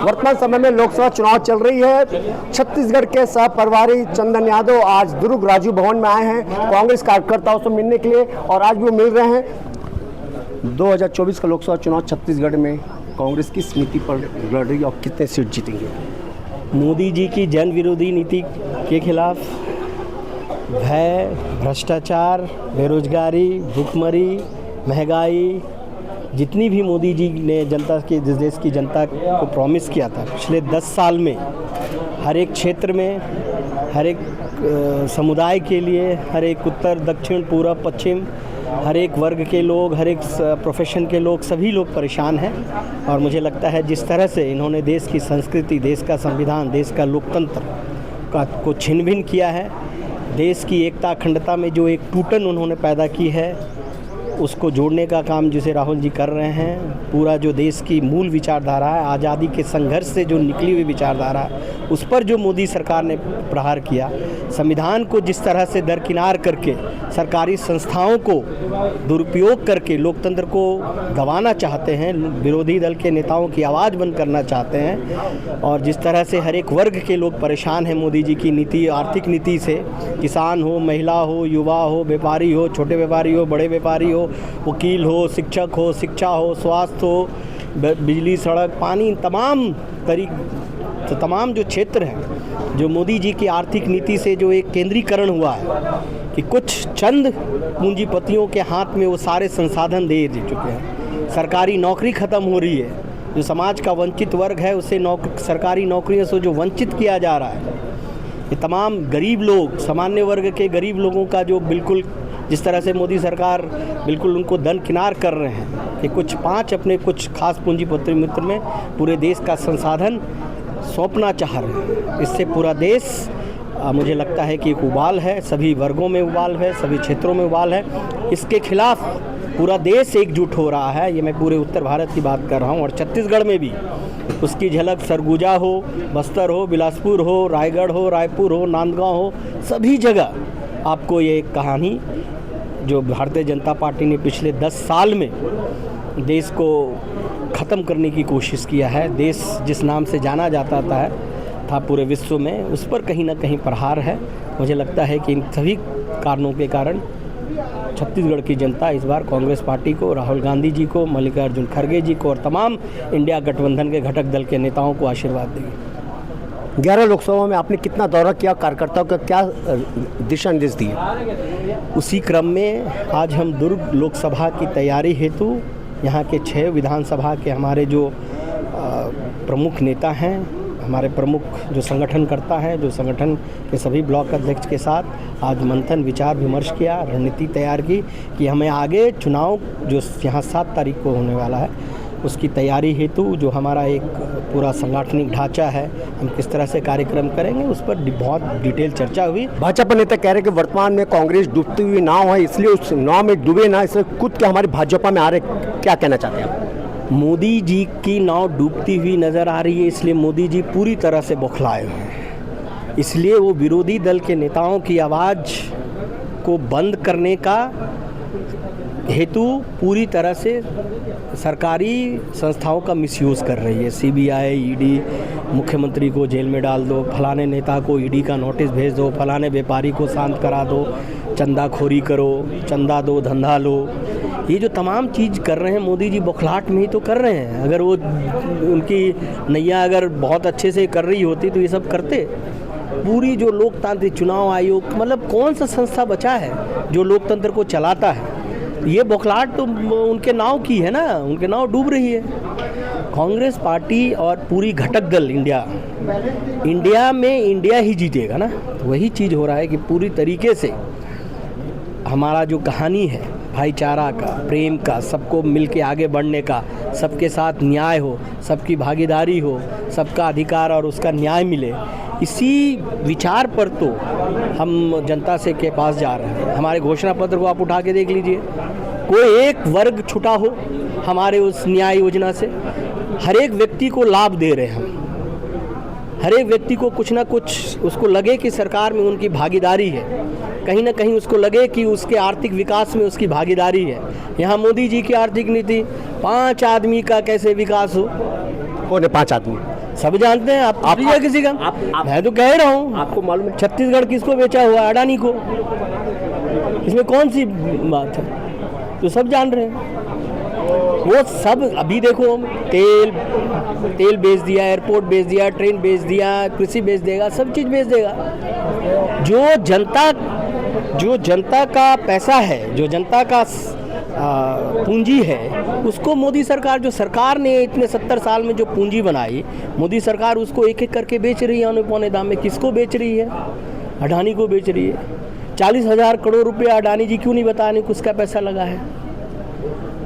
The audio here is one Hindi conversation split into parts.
वर्तमान समय में लोकसभा चुनाव चल रही है। छत्तीसगढ़ के सह प्रभारी चंदन यादव आज दुर्ग राजीव भवन में आए हैं कांग्रेस कार्यकर्ताओं से मिलने के लिए और आज भी वो मिल रहे हैं। 2024 का लोकसभा चुनाव छत्तीसगढ़ में कांग्रेस किस नीति पर लड़ रही है और कितने सीट जीतेंगे? मोदी जी की जन विरोधी नीति के खिलाफ भय, भ्रष्टाचार, बेरोजगारी, भुखमरी, महंगाई, जितनी भी मोदी जी ने जनता के देश की जनता को प्रॉमिस किया था पिछले 10 साल में, हर एक क्षेत्र में, हर एक समुदाय के लिए, हर एक उत्तर, दक्षिण, पूर्व, पश्चिम, हर एक वर्ग के लोग, हर एक प्रोफेशन के लोग, सभी लोग परेशान हैं। और मुझे लगता है जिस तरह से इन्होंने देश की संस्कृति, देश का संविधान, देश का लोकतंत्र को छिन भिन किया है, देश की एकता अखंडता में जो एक टूटन उन्होंने पैदा की है, उसको जोड़ने का काम जिसे राहुल जी कर रहे हैं। पूरा जो देश की मूल विचारधारा है, आज़ादी के संघर्ष से जो निकली हुई विचारधारा है, उस पर जो मोदी सरकार ने प्रहार किया, संविधान को जिस तरह से दरकिनार करके सरकारी संस्थाओं को दुरुपयोग करके लोकतंत्र को दबाना चाहते हैं, विरोधी दल के नेताओं की आवाज़ बंद करना चाहते हैं, और जिस तरह से हर एक वर्ग के लोग परेशान हैं मोदी जी की नीति, आर्थिक नीति से, किसान हो, महिला हो, युवा हो, व्यापारी हो, छोटे व्यापारी हो, बड़े व्यापारी हो, वकील हो, शिक्षक हो, शिक्षा हो, स्वास्थ्य हो, बिजली, सड़क, पानी, तमाम जो क्षेत्र हैं, जो मोदी जी की आर्थिक नीति से जो एक केंद्रीकरण हुआ है कि कुछ चंद पूंजीपतियों के हाथ में वो सारे संसाधन दे चुके हैं। सरकारी नौकरी ख़त्म हो रही है, जो समाज का वंचित वर्ग है उसे सरकारी नौकरियों से जो वंचित किया जा रहा है। ये तमाम गरीब लोग, सामान्य वर्ग के गरीब लोगों का जो बिल्कुल जिस तरह से मोदी सरकार बिल्कुल उनको दरकिनार कर रहे हैं कि कुछ 5 अपने कुछ खास पूंजीपति मित्र में पूरे देश का संसाधन सौंपना चाह रहे हैं। इससे पूरा देश मुझे लगता है कि एक उबाल है, सभी वर्गों में उबाल है, सभी क्षेत्रों में उबाल है। इसके खिलाफ पूरा देश एकजुट हो रहा है। ये मैं पूरे उत्तर भारत की बात कर रहा हूँ और छत्तीसगढ़ में भी उसकी झलक सरगुजा हो, बस्तर हो, बिलासपुर हो, रायगढ़ हो, रायपुर हो, नांदगांव हो, सभी जगह आपको ये कहानी जो भारतीय जनता पार्टी ने पिछले 10 साल में देश को ख़त्म करने की कोशिश किया है, देश जिस नाम से जाना जाता था पूरे विश्व में, उस पर कहीं ना कहीं प्रहार है। मुझे लगता है कि इन सभी कारणों के कारण छत्तीसगढ़ की जनता इस बार कांग्रेस पार्टी को, राहुल गांधी जी को, मल्लिकार्जुन खड़गे जी को और तमाम इंडिया गठबंधन के घटक दल के नेताओं को आशीर्वाद देगी। 11 लोकसभा में आपने कितना दौरा किया, कार्यकर्ताओं का क्या दिशा निर्देश दिए? उसी क्रम में आज हम दुर्ग लोकसभा की तैयारी हेतु यहाँ के 6 विधानसभा के हमारे जो प्रमुख नेता हैं, हमारे प्रमुख जो संगठनकर्ता हैं, जो संगठन के सभी ब्लॉक अध्यक्ष के साथ आज मंथन, विचार विमर्श किया, रणनीति तैयार की कि हमें आगे चुनाव जो यहाँ 7 तारीख को होने वाला है उसकी तैयारी हेतु जो हमारा एक पूरा संगठनिक ढांचा है, हम किस तरह से कार्यक्रम करेंगे, उस पर बहुत डिटेल चर्चा हुई। भाजपा नेता कह रहे हैं कि वर्तमान में कांग्रेस डूबती हुई नाव है, इसलिए उस नाव में डूबे ना, इसलिए कूद के हमारी भाजपा में आ रहे। क्या कहना चाहते हैं आप? मोदी जी की नाव डूबती हुई नज़र आ रही है, इसलिए मोदी जी पूरी तरह से बौखलाए हुए हैं। इसलिए वो विरोधी दल के नेताओं की आवाज़ को बंद करने का हेतु पूरी तरह से सरकारी संस्थाओं का मिसयूज़ कर रही है। CBI, ED, मुख्यमंत्री को जेल में डाल दो, फलाने नेता को ED का नोटिस भेज दो, फलाने व्यापारी को शांत करा दो, चंदाखोरी करो, चंदा दो, धंधा लो, ये जो तमाम चीज़ कर रहे हैं मोदी जी बौखलाहट में ही तो कर रहे हैं। अगर वो उनकी नैया अगर बहुत अच्छे से कर रही होती तो ये सब करते। पूरी जो लोकतांत्रिक चुनाव आयोग, मतलब कौन सा संस्था बचा है जो लोकतंत्र को चलाता है? ये बौखलाहट तो उनके नाव की है ना, उनके नाव डूब रही है। कांग्रेस पार्टी और पूरी घटक दल इंडिया में इंडिया ही जीतेगा ना। वही चीज़ हो रहा है कि पूरी तरीके से हमारा जो कहानी है भाईचारा का, प्रेम का, सबको मिलके आगे बढ़ने का, सबके साथ न्याय हो, सबकी भागीदारी हो, सबका अधिकार और उसका न्याय मिले, इसी विचार पर तो हम जनता से के पास जा रहे हैं। हमारे घोषणा पत्र को आप उठा के देख लीजिए, कोई एक वर्ग छूटा हो हमारे उस न्याय योजना से, हर एक व्यक्ति को लाभ दे रहे हैं हम। हर एक व्यक्ति को कुछ ना कुछ उसको लगे कि सरकार में उनकी भागीदारी है, कहीं ना कहीं उसको लगे कि उसके आर्थिक विकास में उसकी भागीदारी है। यहाँ मोदी जी की आर्थिक नीति 5 आदमी का कैसे विकास हो? कौन है 5 आदमी? सब जानते हैं। आप पूछिए किसी का। मैं तो कह रहा हूँ, आपको मालूम है छत्तीसगढ़ किसको बेचा हुआ है? अडानी को। इसमें कौन सी बात है? तो सब जान रहे हैं। वो सब अभी देखो, तेल बेच दिया, एयरपोर्ट बेच दिया, ट्रेन बेच दिया, कृषि बेच देगा, सब चीज़ बेच देगा। जो जनता का पैसा है, जो जनता का पूंजी है, उसको मोदी सरकार, जो सरकार ने इतने 70 साल में जो पूंजी बनाई, मोदी सरकार उसको एक एक करके बेच रही है औने पौने दाम में। किसको बेच रही है? अडानी को बेच रही है। 40,000 करोड़ रुपया अडानी जी क्यों नहीं बताने किसका पैसा लगा है?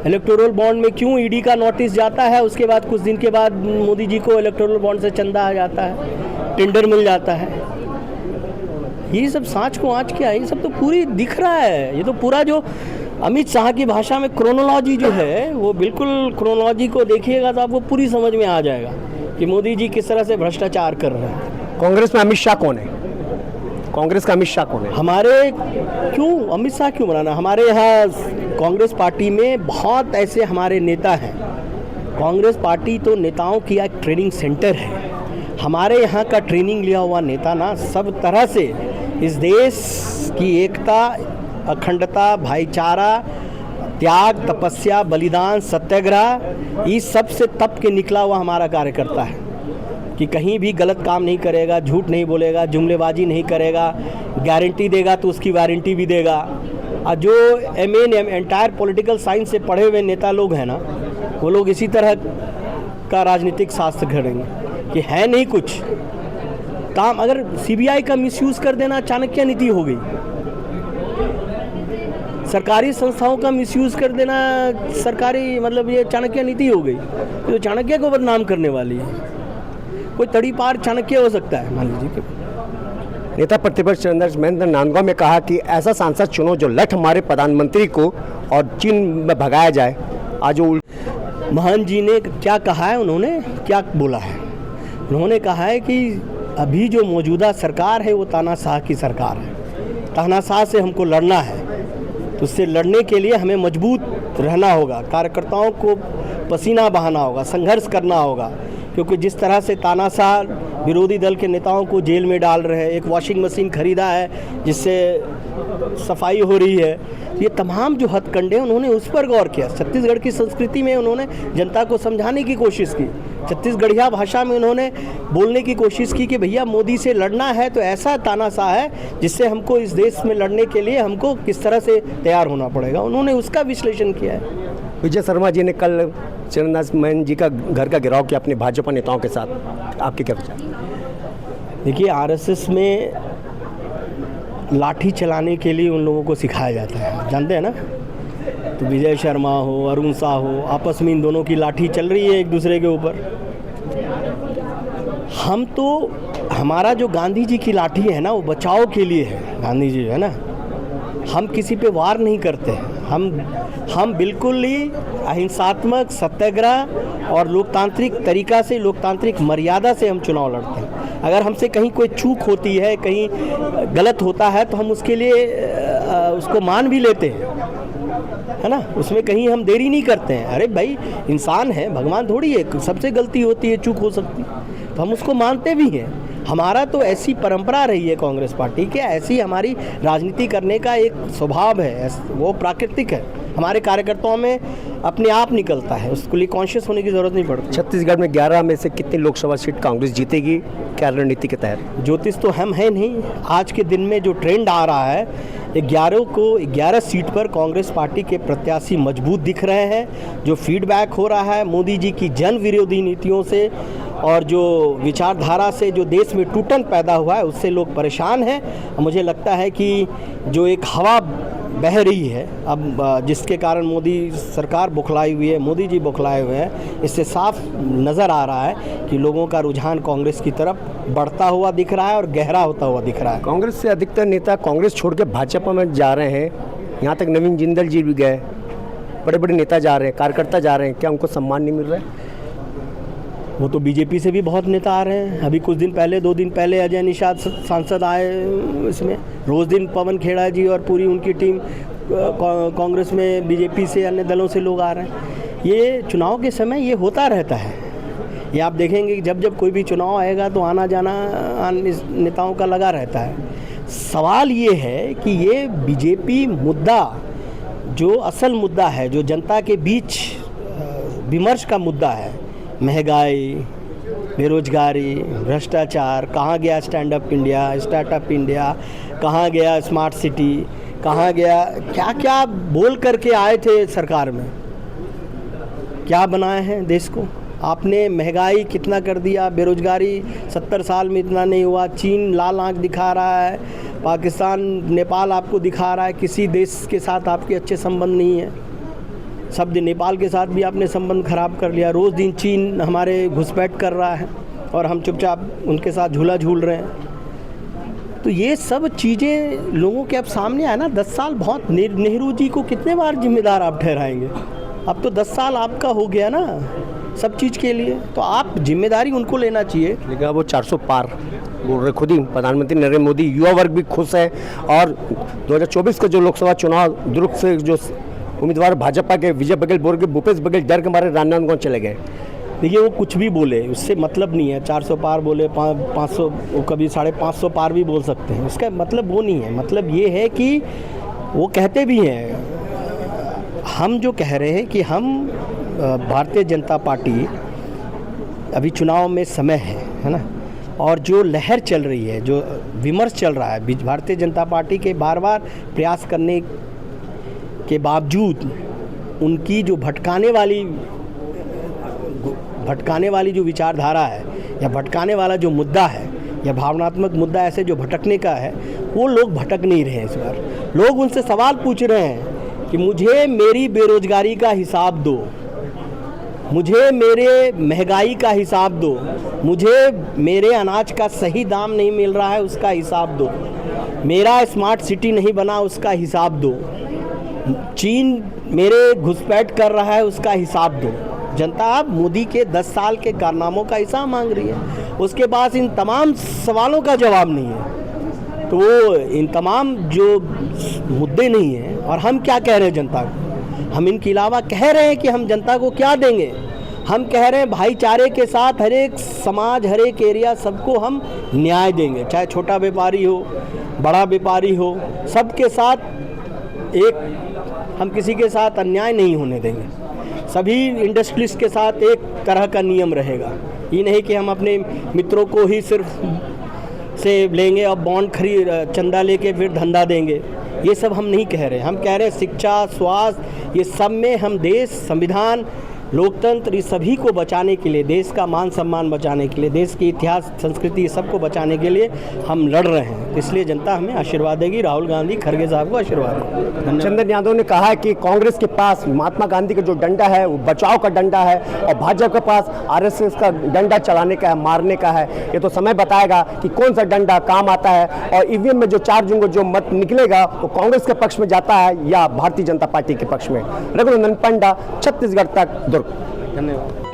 इलेक्टोरल बॉन्ड में क्यों ईडी का नोटिस जाता है, उसके बाद कुछ दिन के बाद मोदी जी को इलेक्टोरल बॉन्ड से चंदा आ जाता है, टेंडर मिल जाता है? ये सब सांच को आँच क्या है? ये सब तो पूरी दिख रहा है। ये तो पूरा जो अमित शाह की भाषा में क्रोनोलॉजी जो है, वो बिल्कुल क्रोनोलॉजी को देखिएगा तो आपको पूरी समझ में आ जाएगा कि मोदी जी किस तरह से भ्रष्टाचार कर रहे हैं। कांग्रेस में अमित शाह कौन है? कांग्रेस का अमित शाह कौन है? हमारे क्यों अमित शाह क्यों बनाना? हमारे यहाँ कांग्रेस पार्टी में बहुत ऐसे हमारे नेता हैं। कांग्रेस पार्टी तो नेताओं की एक ट्रेनिंग सेंटर है। हमारे यहाँ का ट्रेनिंग लिया हुआ नेता ना सब तरह से इस देश की एकता, अखंडता, भाईचारा, त्याग, तपस्या, बलिदान, सत्याग्रह, इस सब से तप के निकला हुआ हमारा कार्यकर्ता है कि कहीं भी गलत काम नहीं करेगा, झूठ नहीं बोलेगा, जुमलेबाजी नहीं करेगा, गारंटी देगा तो उसकी वारंटी भी देगा। और जो एंटायर पॉलिटिकल साइंस से पढ़े हुए नेता लोग हैं ना, वो लोग इसी तरह का राजनीतिक शास्त्र घड़ेंगे कि है नहीं कुछ काम। अगर सीबीआई का मिसयूज़ कर देना चाणक्य नीति हो गई, सरकारी संस्थाओं का मिसयूज़ कर देना सरकारी मतलब ये चाणक्य नीति हो गई। तो चाणक्य को बदनाम करने वाली है। कोई तड़ी पार चाणक्य हो सकता है, मान लीजिए कि नेता प्रतिपक्ष महेंद्र नांदगांव में कहा कि ऐसा सांसद चुनो जो लठ मारे प्रधानमंत्री को और चीन में भगाया जाए। आज महान जी ने क्या कहा है, उन्होंने क्या बोला है? उन्होंने कहा है कि अभी जो मौजूदा सरकार है वो तानाशाह की सरकार है। तानाशाह से हमको लड़ना है, तो उससे लड़ने के लिए हमें मजबूत रहना होगा, कार्यकर्ताओं को पसीना बहाना होगा, संघर्ष करना होगा। क्योंकि जिस तरह से तानाशाह विरोधी दल के नेताओं को जेल में डाल रहे हैं, एक वॉशिंग मशीन खरीदा है जिससे सफाई हो रही है, ये तमाम जो हथकंडे उन्होंने उस पर गौर किया। छत्तीसगढ़ की संस्कृति में उन्होंने जनता को समझाने की कोशिश की, छत्तीसगढ़िया भाषा में उन्होंने बोलने की कोशिश की कि भैया मोदी से लड़ना है तो ऐसा तानाशाह है जिससे हमको इस देश में लड़ने के लिए हमको किस तरह से तैयार होना पड़ेगा। उन्होंने उसका विश्लेषण किया है। विजय शर्मा जी ने कल चरणदास महंत जी का घर का घेराव किया अपने भाजपा नेताओं के साथ, आपके क्या विचार? देखिए, आरएसएस में लाठी चलाने के लिए उन लोगों को सिखाया जाता है, जानते हैं ना। तो विजय शर्मा हो, अरुण शाह हो, आपस में इन दोनों की लाठी चल रही है एक दूसरे के ऊपर। हम तो, हमारा जो गांधी जी की लाठी है ना, वो बचाव के लिए है। गांधी जी है ना, हम किसी पे वार नहीं करते। हम बिल्कुल ही अहिंसात्मक, सत्याग्रह और लोकतांत्रिक तरीका से, लोकतांत्रिक मर्यादा से हम चुनाव लड़ते हैं। अगर हमसे कहीं कोई चूक होती है, कहीं गलत होता है, तो हम उसके लिए उसको मान भी लेते हैं, है ना। उसमें कहीं हम देरी नहीं करते हैं। अरे भाई, इंसान है, भगवान थोड़ी है, सबसे गलती होती है, चूक हो सकती है, तो हम उसको मानते भी हैं। हमारा तो ऐसी परंपरा रही है कांग्रेस पार्टी के, ऐसी हमारी राजनीति करने का एक स्वभाव है, वो प्राकृतिक है, हमारे कार्यकर्ताओं में अपने आप निकलता है, उसके लिए कॉन्शियस होने की ज़रूरत नहीं पड़ती। छत्तीसगढ़ में 11 में से कितनी लोकसभा सीट कांग्रेस जीतेगी, क्या रणनीति के तहत? ज्योतिष तो हम हैं नहीं। आज के दिन में जो ट्रेंड आ रहा है, 11 सीट पर कांग्रेस पार्टी के प्रत्याशी मजबूत दिख रहे हैं। जो फीडबैक हो रहा है मोदी जी की जन विरोधी नीतियों से और जो विचारधारा से जो देश में टूटन पैदा हुआ है, उससे लोग परेशान हैं। मुझे लगता है कि जो एक हवा बह रही है अब, जिसके कारण मोदी सरकार बौखलाई हुई है, मोदी जी बौखलाए हुए हैं, इससे साफ नज़र आ रहा है कि लोगों का रुझान कांग्रेस की तरफ बढ़ता हुआ दिख रहा है और गहरा होता हुआ दिख रहा है। कांग्रेस से अधिकतर नेता कांग्रेस छोड़ के भाजपा में जा रहे हैं, यहाँ तक नवीन जिंदल जी भी गए, बड़े बड़े नेता जा रहे हैं, कार्यकर्ता जा रहे हैं, क्या उनको सम्मान नहीं मिल रहा है? वो तो बीजेपी से भी बहुत नेता आ रहे हैं। अभी कुछ दिन पहले, 2 दिन पहले अजय निषाद सांसद आए, इसमें रोज दिन पवन खेड़ा जी और पूरी उनकी टीम कांग्रेस में, बीजेपी से, अन्य दलों से लोग आ रहे हैं। ये चुनाव के समय ये होता रहता है। ये आप देखेंगे कि जब जब कोई भी चुनाव आएगा तो आना जाना नेताओं का लगा रहता है। सवाल ये है कि ये बीजेपी मुद्दा जो असल मुद्दा है, जो जनता के बीच विमर्श का मुद्दा है, महंगाई, बेरोजगारी, भ्रष्टाचार, कहाँ गया stand up India, startup India, कहाँ गया स्मार्ट सिटी, कहाँ गया, क्या क्या बोल करके आए थे सरकार में, क्या बनाए हैं देश को आपने। महंगाई कितना कर दिया, बेरोजगारी 70 साल में इतना नहीं हुआ। चीन लाल आंख दिखा रहा है, पाकिस्तान, नेपाल आपको दिखा रहा है किसी देश के साथ आपके अच्छे संबंध नहीं है। सब दिन नेपाल के साथ भी आपने संबंध खराब कर लिया। रोज़ दिन चीन हमारे घुसपैठ कर रहा है और हम चुपचाप उनके साथ झूला झूल रहे हैं। तो ये सब चीज़ें लोगों के अब सामने आए ना। 10 साल बहुत, नेहरू जी को कितने बार जिम्मेदार आप ठहराएंगे? अब तो 10 साल आपका हो गया ना सब चीज़ के लिए, तो आप जिम्मेदारी उनको लेना चाहिए। लेकिन वो 400 पार बोल रहे खुद ही प्रधानमंत्री नरेंद्र मोदी। युवा वर्ग भी खुश है और 2024 का जो लोकसभा चुनाव दुर्ग से जो उम्मीदवार भाजपा के विजय बघेल बोल के भूपेश बघेल डर के मारे राजनांदगांव चले गए। देखिए वो कुछ भी बोले उससे मतलब नहीं है। 400 पार बोले, 500, कभी 550 पार भी बोल सकते हैं, उसका मतलब वो नहीं है। मतलब ये है कि वो कहते भी हैं, हम जो कह रहे हैं कि हम भारतीय जनता पार्टी अभी चुनाव में समय है ना, और जो लहर चल रही है, जो विमर्श चल रहा है, भारतीय जनता पार्टी के बार बार प्रयास करने के बावजूद उनकी जो भटकाने वाली जो विचारधारा है या भटकाने वाला जो मुद्दा है या भावनात्मक मुद्दा ऐसे जो भटकने का है, वो लोग भटक नहीं रहे हैं। इस बार लोग उनसे सवाल पूछ रहे हैं कि मुझे मेरी बेरोजगारी का हिसाब दो, मुझे मेरे महंगाई का हिसाब दो, मुझे मेरे अनाज का सही दाम नहीं मिल रहा है उसका हिसाब दो, मेरा स्मार्ट सिटी नहीं बना उसका हिसाब दो, चीन मेरे घुसपैठ कर रहा है उसका हिसाब दो। जनता अब मोदी के 10 साल के कारनामों का हिसाब मांग रही है। उसके पास इन तमाम सवालों का जवाब नहीं है, तो वो इन तमाम जो मुद्दे नहीं हैं। और हम क्या कह रहे हैं जनता को? हम इनके अलावा कह रहे हैं कि हम जनता को क्या देंगे? हम कह रहे हैं भाईचारे के साथ हर एक समाज, हर एक एरिया, सबको हम न्याय देंगे, चाहे छोटा व्यापारी हो, बड़ा व्यापारी हो, सबके साथ एक, हम किसी के साथ अन्याय नहीं होने देंगे। सभी इंडस्ट्रीज के साथ एक तरह का नियम रहेगा। ये नहीं कि हम अपने मित्रों को ही सिर्फ से लेंगे और बॉन्ड खरीद चंदा लेके फिर धंधा देंगे, ये सब हम नहीं कह रहे। हम कह रहे हैं शिक्षा, स्वास्थ्य, ये सब में हम देश, संविधान, लोकतंत्र, इस सभी को बचाने के लिए, देश का मान सम्मान बचाने के लिए, देश की इतिहास, संस्कृति, सबको बचाने के लिए हम लड़ रहे हैं। इसलिए जनता हमें आशीर्वाद देगी, राहुल गांधी, खड़गे साहब को आशीर्वाद देगी। चंदन यादव ने कहा है कि कांग्रेस के पास महात्मा गांधी का जो डंडा है वो बचाव का डंडा है और भाजपा के पास आरएसएस का डंडा चलाने का है, मारने का है। ये तो समय बताएगा कि कौन सा डंडा काम आता है और ईवीएम में जो 4 जून को जो मत निकलेगा वो कांग्रेस के पक्ष में जाता है या भारतीय जनता पार्टी के पक्ष में। रघुनंदन पंडा, छत्तीसगढ़ तक, दुर्ग। धन्यवाद।